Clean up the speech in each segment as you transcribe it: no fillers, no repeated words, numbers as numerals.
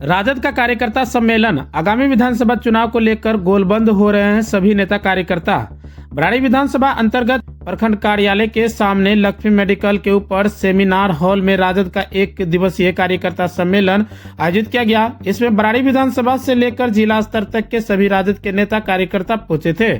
राजद का कार्यकर्ता सम्मेलन। आगामी विधानसभा चुनाव को लेकर गोलबंद हो रहे हैं सभी नेता कार्यकर्ता। बराड़ी विधानसभा अंतर्गत प्रखंड कार्यालय के सामने लक्ष्मी मेडिकल के ऊपर सेमिनार हॉल में राजद का 1 दिवसीय कार्यकर्ता सम्मेलन आयोजित किया गया। इसमें बराड़ी विधानसभा से लेकर जिला स्तर तक के सभी राजद के नेता कार्यकर्ता पहुंचे थे।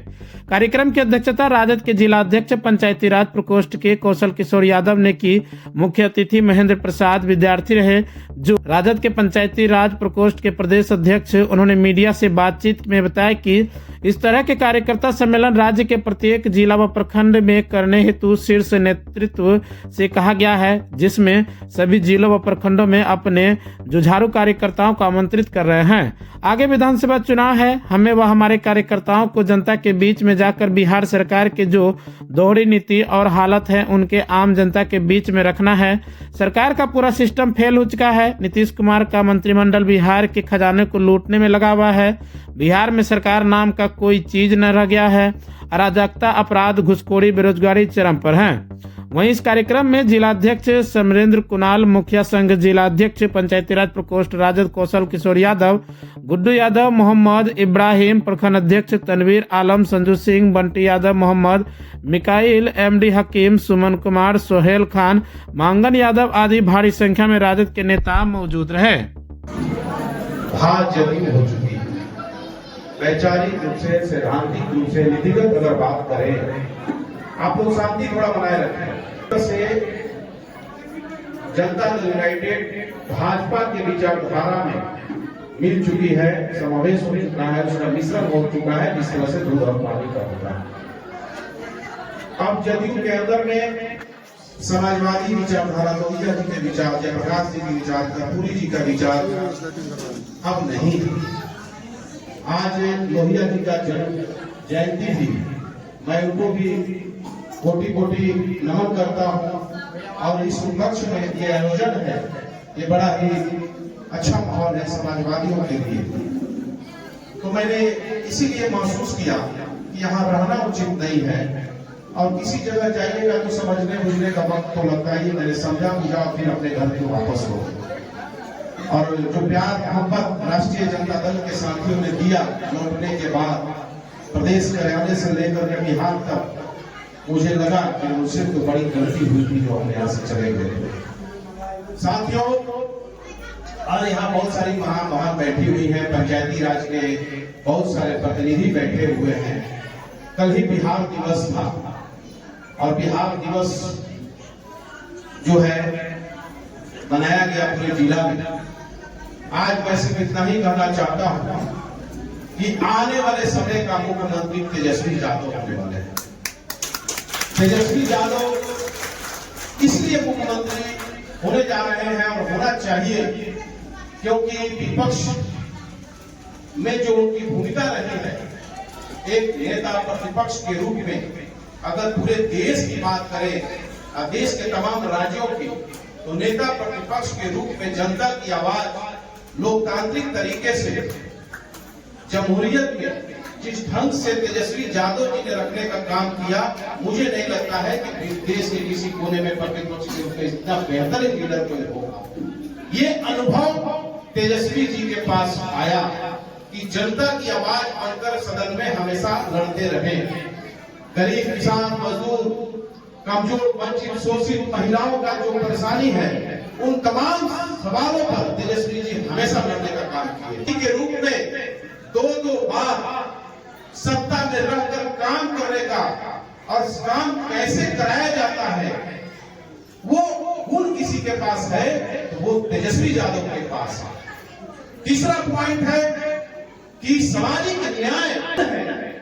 कार्यक्रम की अध्यक्षता राजद के जिला अध्यक्ष पंचायती राज प्रकोष्ठ के कौशल किशोर यादव ने की। मुख्य अतिथि महेंद्र प्रसाद विद्यार्थी रहे, जो राजद के पंचायती राज प्रकोष्ठ के प्रदेश अध्यक्ष। उन्होंने मीडिया से बातचीत में बताया कि इस तरह के कार्यकर्ता सम्मेलन राज्य के प्रत्येक जिला व प्रखंड में करने हेतु शीर्ष नेतृत्व से कहा गया है, जिसमें सभी जिलों व प्रखंडों में अपने जुझारू कार्यकर्ताओं को आमंत्रित कर रहे हैं। आगे विधानसभा चुनाव है, हमें व हमारे कार्यकर्ताओं को जनता के बीच में जाकर बिहार सरकार के जो दोहरी नीति और हालत है उनके आम जनता के बीच में रखना है। सरकार का पूरा सिस्टम फेल हो चुका है। नीतीश कुमार का मंत्रिमंडल बिहार के खजाने को लूटने में लगा हुआ है। बिहार में सरकार नाम का कोई चीज न रह गया है। अराजकता, अपराध, घुसखोरी, बेरोजगारी चरम पर हैं। वहीं इस कार्यक्रम में जिलाध्यक्ष समरेंद्र कुणाल, मुखिया संघ जिलाध्यक्ष पंचायती राज प्रकोष्ठ राजद कौशल किशोर यादव, गुड्डू यादव, मोहम्मद इब्राहिम, प्रखंड अध्यक्ष तनवीर आलम, संजू सिंह, बंटी यादव, मोहम्मद मिकाइल, एमडी हकीम, सुमन कुमार, सोहेल खान, मांगन यादव आदि भारी संख्या में राजद के नेता मौजूद रहे। हो चुकी है वैचारिक रूप से, सैद्धांतिक रूप से, नीतिगत अगर बात करें, आप लोग शांति थोड़ा बनाए रखें। से जनता दल यूनाइटेड भाजपा के विचारधारा में मिल चुकी है, समावेश हो चुका है, उसका मिश्रण हो चुका है, जिस तरह से दूध और पानी का होता है। अब जदयू के अंदर में समाजवादी विचारधारा, लोहिया जी के विचार, जयप्रकाश जी के विचार, कर्पूरी जी का विचार अब नहीं है। आज लोहिया जी का जयंती थी, मैं उनको भी कोटि कोटि नमन करता हूँ। और इस उपलक्ष्य में ये आयोजन है, ये बड़ा ही अच्छा माहौल है समाजवादियों के लिए। तो मैंने इसीलिए महसूस किया कि यहाँ रहना उचित नहीं है, और किसी जगह जाइएगा तो समझने बुझने का वक्त तो लगता ही। मैंने समझा बुझा फिर अपने घर को वापस हो। और जो प्यार मोहब्बत राष्ट्रीय जनता दल के साथियों ने दिया लौटने के बाद, प्रदेश कार्यालय से लेकर के बिहार तक, मुझे लगा कि मुझसे तो बड़ी गलती हुई थी जो हम यहाँ से चले गए। साथियों, और यहाँ बहुत सारी महान बैठी हुई हैं, पंचायती राज के बहुत सारे प्रतिनिधि बैठे हुए हैं। कल ही बिहार दिवस था, और बिहार दिवस जो है मनाया गया पूरे जिला में। आज मैं सिर्फ इतना ही कहना चाहता हूं कि आने वाले समय का मुख्यमंत्री तेजस्वी यादव होने वाले हैं। तेजस्वी यादव इसलिए मुख्यमंत्री होने जा रहे हैं और होना चाहिए क्योंकि विपक्ष में जो उनकी भूमिका रही है, एक नेता प्रतिपक्ष के रूप में, अगर पूरे देश की बात करें, देश के तमाम राज्यों की, तो नेता प्रतिपक्ष के रूप में जनता की आवाज लोकतांत्रिक तरीके से जमहूरियत में जिस ढंग से तेजस्वी यादव जी ने रखने का काम किया, मुझे नहीं लगता है कि देश के किसी कोने में प्रतिपक्ष के रूप में इतना बेहतर लीडर कोई होगा। ये अनुभव तेजस्वी जी के पास आया कि जनता की आवाज बनकर सदन में हमेशा लड़ते रहे। गरीब, किसान, मजदूर, कमजोर, वंचित, शोषित महिलाओं का जो परेशानी है, उन तमाम सवालों पर तेजस्वी जी हमेशा लड़ने का काम किए। के रूप में दो बार सत्ता में रहकर काम करने का और काम कैसे कराया जाता है, वो गुण किसी के पास है तो वो तेजस्वी यादव के पास है। तीसरा पॉइंट है कि सामाजिक न्याय है,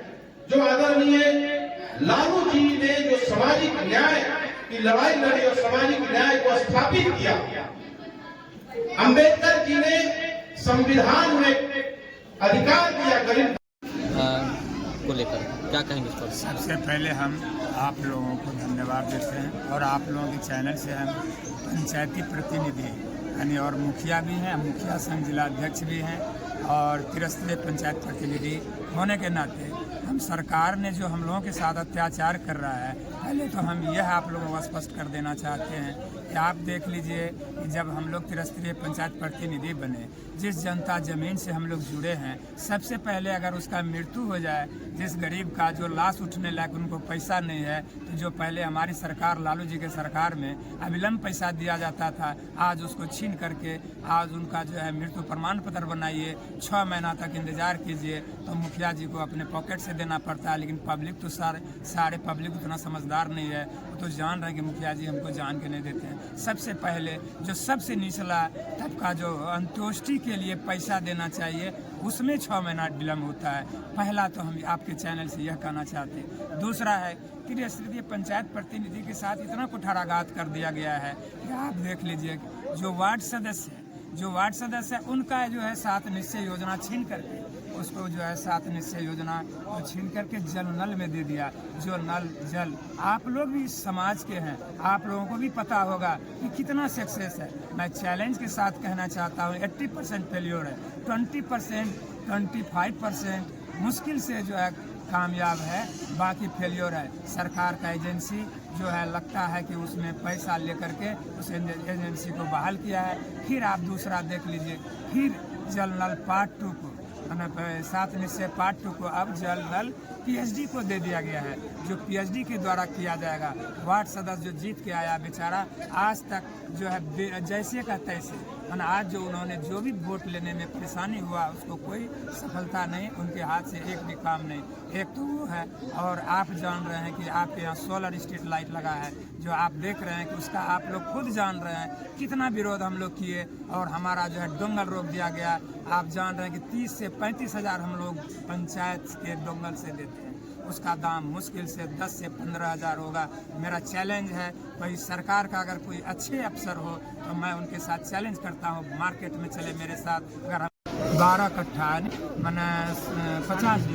जो आदरणीय लालू जी ने जो सामाजिक न्याय की लड़ाई लड़ी और सामाजिक न्याय को स्थापित किया, अंबेडकर जी ने संविधान में अधिकार दिया गरीब को लेकर क्या कहेंगे इस पर? सबसे पहले हम आप लोगों को धन्यवाद देते हैं, और आप लोगों के चैनल से हम पंचायती प्रतिनिधि यानी और मुखिया भी हैं, मुखिया संघ जिलाध्यक्ष भी हैं, और त्रिस्तरीय पंचायत प्रतिनिधि होने के नाते हम सरकार ने जो हम लोगों के साथ अत्याचार कर रहा है, पहले तो हम यह आप लोगों को स्पष्ट कर देना चाहते हैं कि आप देख लीजिए कि जब हम लोग त्रिस्तरीय पंचायत प्रतिनिधि बने, जिस जनता जमीन से हम लोग जुड़े हैं, सबसे पहले अगर उसका मृत्यु हो जाए, जिस गरीब का जो लाश उठने लायक उनको पैसा नहीं है, तो जो पहले हमारी सरकार लालू जी के सरकार में अविलंब पैसा दिया जाता था, आज उसको छीन करके आज उनका जो है मृत्यु प्रमाण पत्र बनाइए, 6 महीना तक इंतजार कीजिए, तो मुखिया जी को अपने पॉकेट से देना पड़ता है। लेकिन पब्लिक तो सारे पब्लिक उतना समझदार नहीं है, वो तो जान रहे हैं कि मुखिया जी हमको जान के नहीं देते हैं। सबसे पहले जो सबसे निचला तबका जो अंत्योष्टि के लिए पैसा देना चाहिए, उसमें 6 महीना विलम्ब होता है। पहला तो हम आपके चैनल से यह कहना चाहते हैं। दूसरा है त्रिस्तरीय पंचायत प्रतिनिधि के साथ इतना कुठाराघात कर दिया गया है कि आप देख लीजिए, जो वार्ड सदस्य है उनका जो है 7 निश्चय योजना छीन करके उसको जो है 7 निश्चय योजना को छीन करके जल नल में दे दिया। जो नल जल आप लोग भी इस समाज के हैं, आप लोगों को भी पता होगा कि कितना सक्सेस है। मैं चैलेंज के साथ कहना चाहता हूँ 80% फेल्योर है, 20% 25% मुश्किल से जो है कामयाब है, बाकी फेल्योर है। सरकार का एजेंसी जो है लगता है कि उसमें पैसा लेकर के उस एजेंसी को बहाल किया है। फिर आप दूसरा देख लीजिए, फिर जल नल पार्ट 2 को 7 निश्चय पार्ट 2 को अब जल नल पीएचडी को दे दिया गया है, जो पीएचडी के द्वारा किया जाएगा। वार्ड सदस्य जो जीत के आया बेचारा, आज तक जो है जैसे का तैसे, आज जो उन्होंने जो भी वोट लेने में परेशानी हुआ उसको कोई सफलता नहीं, उनके हाथ से एक भी काम नहीं। एक तो वो है, और आप जान रहे हैं कि आपके यहाँ सोलर स्ट्रीट लाइट लगा है, जो आप देख रहे हैं कि उसका आप लोग खुद जान रहे हैं कितना विरोध हम लोग किए, और हमारा जो है डोंगल रोक दिया गया। आप जान रहे हैं कि 30 से 35 हज़ार हम लोग पंचायत के डोंगल से देते हैं, उसका दाम मुश्किल से 10 से 15 हज़ार होगा। मेरा चैलेंज है, भाई सरकार का अगर कोई अच्छे अफसर हो तो मैं उनके साथ चैलेंज करता हूँ, मार्केट में चले मेरे साथ। अगर हम 12 कट्ठा मैंने 50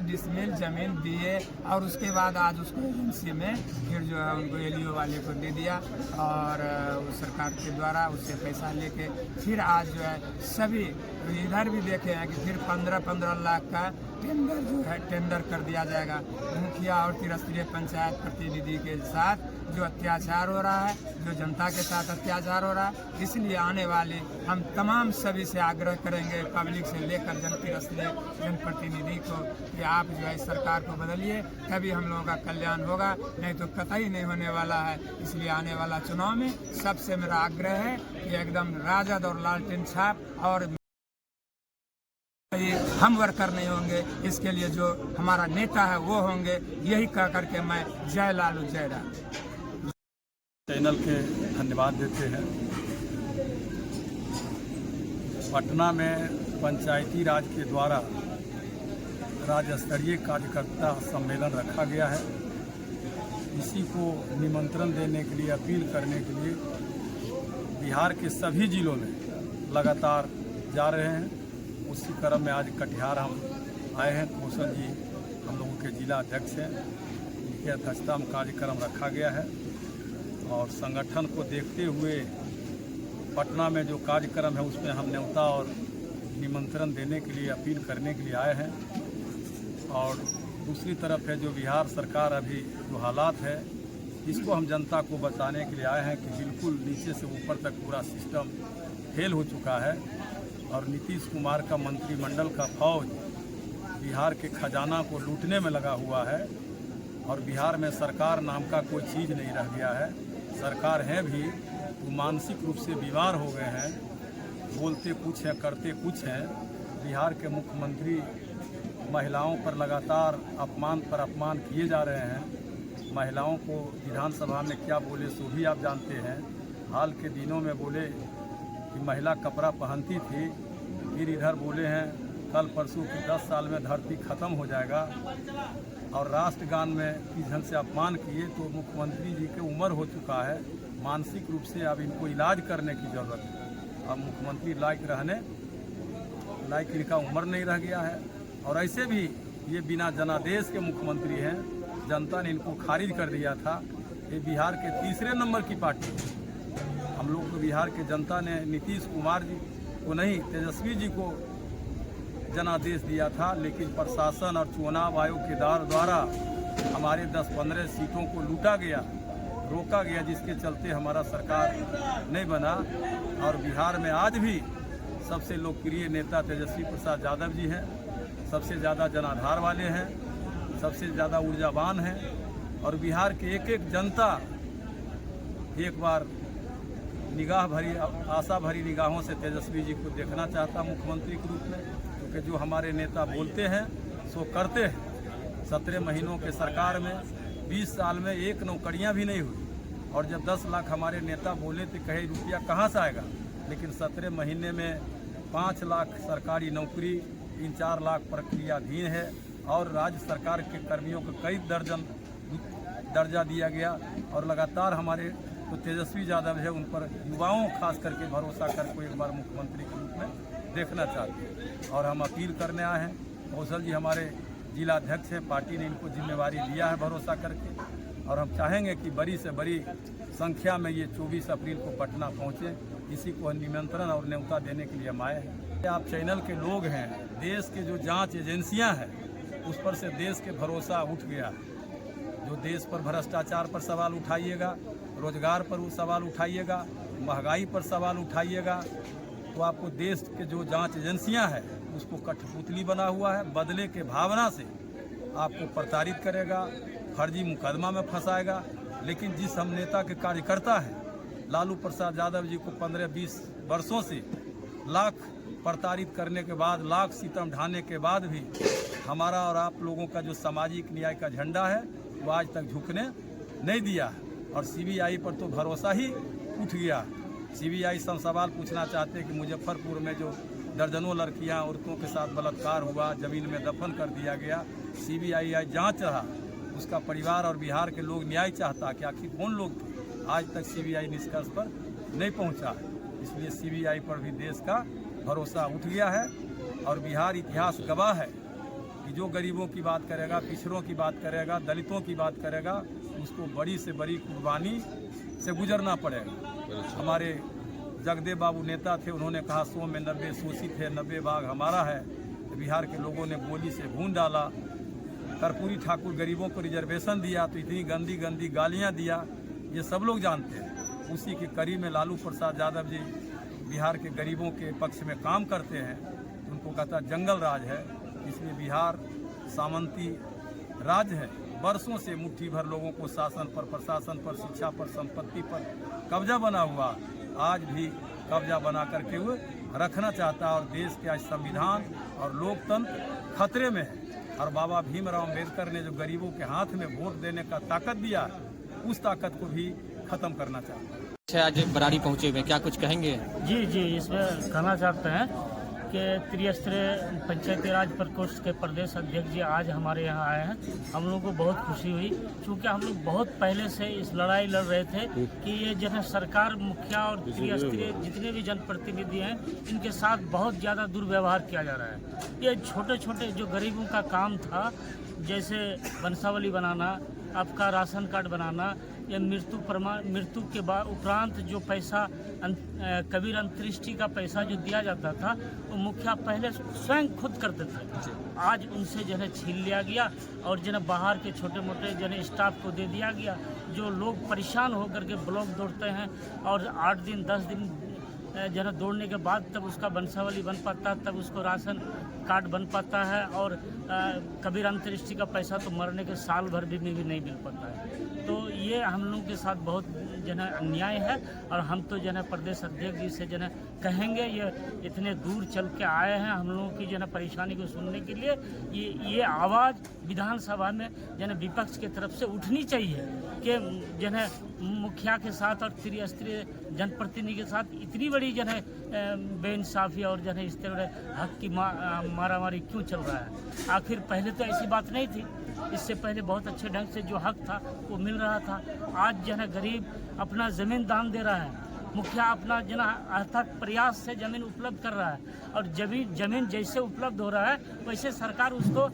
डिसमिल ज़मीन दिए, और उसके बाद आज उसको एजेंसी में फिर जो है उनको एलईओ वाले को दे दिया, और सरकार के द्वारा उससे पैसा लेके फिर आज जो है सभी इधर भी देखे हैं कि फिर 15-15 लाख का टेंडर जो है टेंडर कर दिया जाएगा। मुखिया और त्रिस्तरीय पंचायत प्रतिनिधि के साथ जो अत्याचार हो रहा है, जो जनता के साथ अत्याचार हो रहा है, इसलिए आने वाले हम तमाम सभी से आग्रह करेंगे, पब्लिक से लेकर त्रिस्तरीय जनप्रतिनिधि को, कि आप जो है सरकार को बदलिए, तभी हम लोगों का कल्याण होगा, नहीं तो कतई नहीं होने वाला है। इसलिए आने वाला चुनाव में सबसे मेरा आग्रह है कि एकदम राजद और लालटेन छाप, और हम वर्कर नहीं होंगे, इसके लिए जो हमारा नेता है वो होंगे। यही कह करके मैं जय लालू जय राम चैनल के धन्यवाद देते हैं। पटना में पंचायती राज के द्वारा राज्य स्तरीय कार्यकर्ता सम्मेलन रखा गया है। इसी को निमंत्रण देने के लिए, अपील करने के लिए बिहार के सभी जिलों में लगातार जा रहे हैं। उसी क्रम में आज कटिहार हम आए हैं। कौशल जी हम लोगों के जिला अध्यक्ष हैं, इनके अध्यक्षता में कार्यक्रम रखा गया है, और संगठन को देखते हुए पटना में जो कार्यक्रम है उसमें हम न्योता और निमंत्रण देने के लिए, अपील करने के लिए आए हैं। और दूसरी तरफ है जो बिहार सरकार अभी जो हालात है, इसको हम जनता को बताने के लिए आए हैं कि बिल्कुल नीचे से ऊपर तक पूरा सिस्टम फेल हो चुका है, और नीतीश कुमार का मंत्रिमंडल का फौज बिहार के खजाना को लूटने में लगा हुआ है, और बिहार में सरकार नाम का कोई चीज़ नहीं रह गया है। सरकार है भी तो मानसिक रूप से बीमार हो गए हैं, बोलते कुछ हैं करते कुछ हैं। बिहार के मुख्यमंत्री महिलाओं पर लगातार अपमान पर अपमान किए जा रहे हैं। महिलाओं को विधानसभा में क्या बोले सो भी आप जानते हैं। हाल के दिनों में बोले कि महिला कपड़ा पहनती थी, फिर इधर बोले हैं कल परसों की 10 साल में धरती खत्म हो जाएगा, और राष्ट्रगान में किस ढंग से अपमान किए। तो मुख्यमंत्री जी की उम्र हो चुका है, मानसिक रूप से अब इनको इलाज करने की ज़रूरत है। अब मुख्यमंत्री लायक इनका उम्र नहीं रह गया है, और ऐसे भी ये बिना जनादेश के मुख्यमंत्री हैं। जनता ने इनको खारिज कर दिया था। ये बिहार के तीसरे नंबर की पार्टी है। हम लोग को बिहार के जनता ने नीतीश कुमार जी को नहीं, तेजस्वी जी को जनादेश दिया था, लेकिन प्रशासन और चुनाव आयोग के द्वारा हमारे 10-15 सीटों को लूटा गया, रोका गया, जिसके चलते हमारा सरकार नहीं बना। और बिहार में आज भी सबसे लोकप्रिय नेता तेजस्वी प्रसाद यादव जी हैं, सबसे ज़्यादा जनाधार वाले हैं, सबसे ज़्यादा ऊर्जावान हैं। और बिहार के एक एक जनता एक बार निगाह भरी, आशा भरी निगाहों से तेजस्वी जी को देखना चाहता मुख्यमंत्री के रूप में, क्योंकि जो हमारे नेता बोलते हैं सो करते हैं। 17 महीनों के सरकार में 20 साल में एक नौकरियां भी नहीं हुई, और जब 10 लाख हमारे नेता बोले तो कहे रुपया कहाँ से आएगा, लेकिन 17 महीने में 5 लाख सरकारी नौकरी, 3-4 लाख प्रक्रियाधीन है, और राज्य सरकार के कर्मियों को कई दर्जा दिया गया। और लगातार हमारे तो तेजस्वी यादव है, उन पर युवाओं खास करके भरोसा करके एक बार मुख्यमंत्री के रूप में देखना चाहते हैं। और हम अपील करने आए हैं, कौशल जी हमारे जिला अध्यक्ष हैं, पार्टी ने इनको जिम्मेवारी दिया है भरोसा करके, और हम चाहेंगे कि बड़ी से बड़ी संख्या में ये 24 अप्रैल को पटना पहुँचे। इसी को निमंत्रण और न्योता देने के लिए हम आए हैं। आप चैनल के लोग हैं, देश के जो जांच एजेंसियां हैं उस पर से देश के भरोसा उठ गया। जो देश पर भ्रष्टाचार पर सवाल उठाइएगा, रोजगार पर वो सवाल उठाइएगा, महंगाई पर सवाल उठाइएगा, तो आपको देश के जो जांच एजेंसियां हैं उसको कठपुतली बना हुआ है। बदले के भावना से आपको प्रताड़ित करेगा, फर्जी मुकदमा में फंसाएगा। लेकिन जिस हम नेता के कार्यकर्ता हैं, लालू प्रसाद यादव जी को 15-20 वर्षों से लाख प्रताड़ित करने के बाद, लाख सितम ढाने के बाद भी हमारा और आप लोगों का जो सामाजिक न्याय का झंडा है वो आज तक झुकने नहीं दिया। और सीबीआई पर तो भरोसा ही उठ गया। सीबीआई सब सवाल पूछना चाहते हैं कि मुजफ्फरपुर में जो दर्जनों लड़कियां औरतों के साथ बलात्कार हुआ, जमीन में दफन कर दिया गया, सीबीआई आज जांच रहा, उसका परिवार और बिहार के लोग न्याय चाहता कि आखिर कौन लोग थे। आज तक सीबीआई निष्कर्ष पर नहीं पहुंचा है, इसलिए सीबीआई पर भी देश का भरोसा उठ गया है। और बिहार इतिहास गवाह है कि जो गरीबों की बात करेगा, पिछड़ों की बात करेगा, दलितों की बात करेगा, उसको बड़ी से बड़ी कुर्बानी से गुजरना पड़ेगा। हमारे जगदेव बाबू नेता थे, उन्होंने कहा 100 में 90 शोषित है, 90 भाग हमारा है। बिहार के लोगों ने गोली से भून डाला। कर्पूरी ठाकुर गरीबों को रिजर्वेशन दिया तो इतनी गंदी गंदी गालियां दिया, ये सब लोग जानते हैं। उसी के करीब में लालू प्रसाद यादव जी बिहार के गरीबों के पक्ष में काम करते हैं, उनको कहता जंगल राज है। इसलिए बिहार सामंती राज्य है, वर्षों से मुट्ठी भर लोगों को शासन पर, प्रशासन पर, शिक्षा पर, संपत्ति पर कब्जा बना हुआ, आज भी कब्जा बना करके वो रखना चाहता है। और देश के आज संविधान और लोकतंत्र खतरे में है। और बाबा भीमराव अम्बेडकर ने जो गरीबों के हाथ में वोट देने का ताकत दिया, उस ताकत को भी खत्म करना चाहता है। अच्छा, आज बराड़ी पहुंचे हुए, क्या कुछ कहेंगे? जी, इसमें कहना चाहते हैं कि त्रिस्तरीय पंचायती राज प्रकोष्ठ के प्रदेश अध्यक्ष जी आज हमारे यहाँ आए हैं। हम लोगों को बहुत खुशी हुई, क्योंकि हम लोग बहुत पहले से इस लड़ाई लड़ रहे थे कि ये जो है सरकार, मुखिया और त्रिस्तरीय जितने भी जनप्रतिनिधि हैं, इनके साथ बहुत ज़्यादा दुर्व्यवहार किया जा रहा है। ये छोटे छोटे जो गरीबों का काम था, जैसे वंशावली बनाना, आपका राशन कार्ड बनाना, या मृत्यु के बाद उपरांत जो पैसा कबीर अंत्येष्टि का पैसा जो दिया जाता था, वो मुखिया पहले स्वयं खुद करते थे। आज उनसे जो है छीन लिया गया, और जो है बाहर के छोटे मोटे जो है स्टाफ को दे दिया गया। जो लोग परेशान होकर के ब्लॉक दौड़ते हैं, और 8 दिन 10 दिन जो है दौड़ने के बाद तब उसका वंशावली बन पाता है, तब उसको राशन कार्ड बन पाता है। और कबीर अंत्येष्टि का पैसा तो मरने के साल भर भी नहीं मिल पाता है। तो ये हम लोगों के साथ बहुत जो है अन्याय है। और हम तो जो है प्रदेश अध्यक्ष जी से जो है कहेंगे, ये इतने दूर चल के आए हैं हम लोगों की जो है परेशानी को सुनने के लिए। ये आवाज़ विधानसभा में जो है विपक्ष की तरफ से उठनी चाहिए कि जो है मुखिया के साथ और त्रिस्तरीय जनप्रतिनिधि के साथ इतनी बड़ी जो है बेइंसाफ़ी और जो है इस तरह हक की मारामारी क्यों चल रहा है। आखिर पहले तो ऐसी बात नहीं थी, इससे पहले बहुत अच्छे ढंग से जो हक था वो मिल रहा था। आज जो है गरीब अपना ज़मीन दान दे रहा है, मुखिया अपना जो है अथक प्रयास से ज़मीन उपलब्ध कर रहा है, और ज़मीन जैसे उपलब्ध हो रहा है वैसे सरकार उसको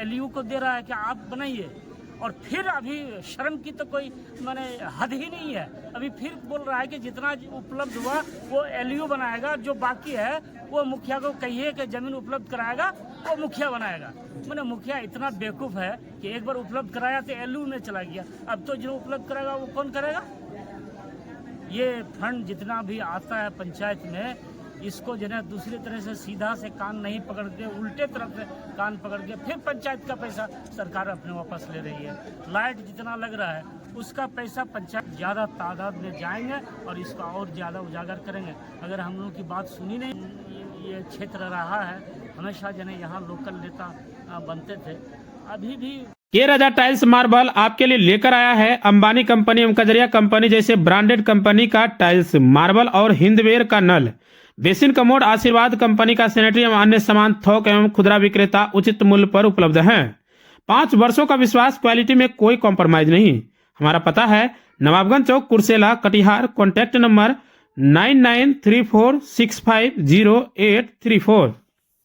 LU को दे रहा है कि आप बनाइए। और फिर अभी शर्म की तो कोई माने हद ही नहीं है। अभी फिर बोल रहा है कि जितना उपलब्ध हुआ वो LU बनाएगा, जो बाकी है वो मुखिया को कहिए कि जमीन उपलब्ध कराएगा, वो मुखिया बनाएगा। मैंने मुखिया इतना बेवकूफ़ है कि एक बार उपलब्ध कराया तो एलयू में चला गया, अब तो जो उपलब्ध कराएगा वो कौन करेगा? ये फंड जितना भी आता है पंचायत में, इसको जो है दूसरी तरह से सीधा से कान नहीं पकड़ के, उल्टे तरफ से कान पकड़ के फिर पंचायत का पैसा सरकार अपने वापस ले रही है। लाइट जितना लग रहा है उसका पैसा पंचायत ज़्यादा तादाद में जाएंगे और इसको और ज़्यादा उजागर करेंगे। अगर हम लोगों की बात सुनी नहीं, ये क्षेत्र रहा है हमेशा जो है यहाँ लोकल नेता बनते थे, अभी भी के राजा टाइल्स मार्बल आपके लिए लेकर आया है अंबानी कंपनी एवं कजरिया कंपनी जैसे ब्रांडेड कंपनी का टाइल्स मार्बल और हिंदवेयर का नल, बेसिन कमोड, आशीर्वाद कंपनी का सैनिटरी एवं अन्य सामान थोक एवं खुदरा विक्रेता उचित मूल्य पर उपलब्ध हैं। 5 वर्षों का विश्वास, क्वालिटी में कोई कॉम्प्रोमाइज नहीं। हमारा पता है नवाबगंज चौक, कुर्सेला, कटिहार। Contact number 9934650834।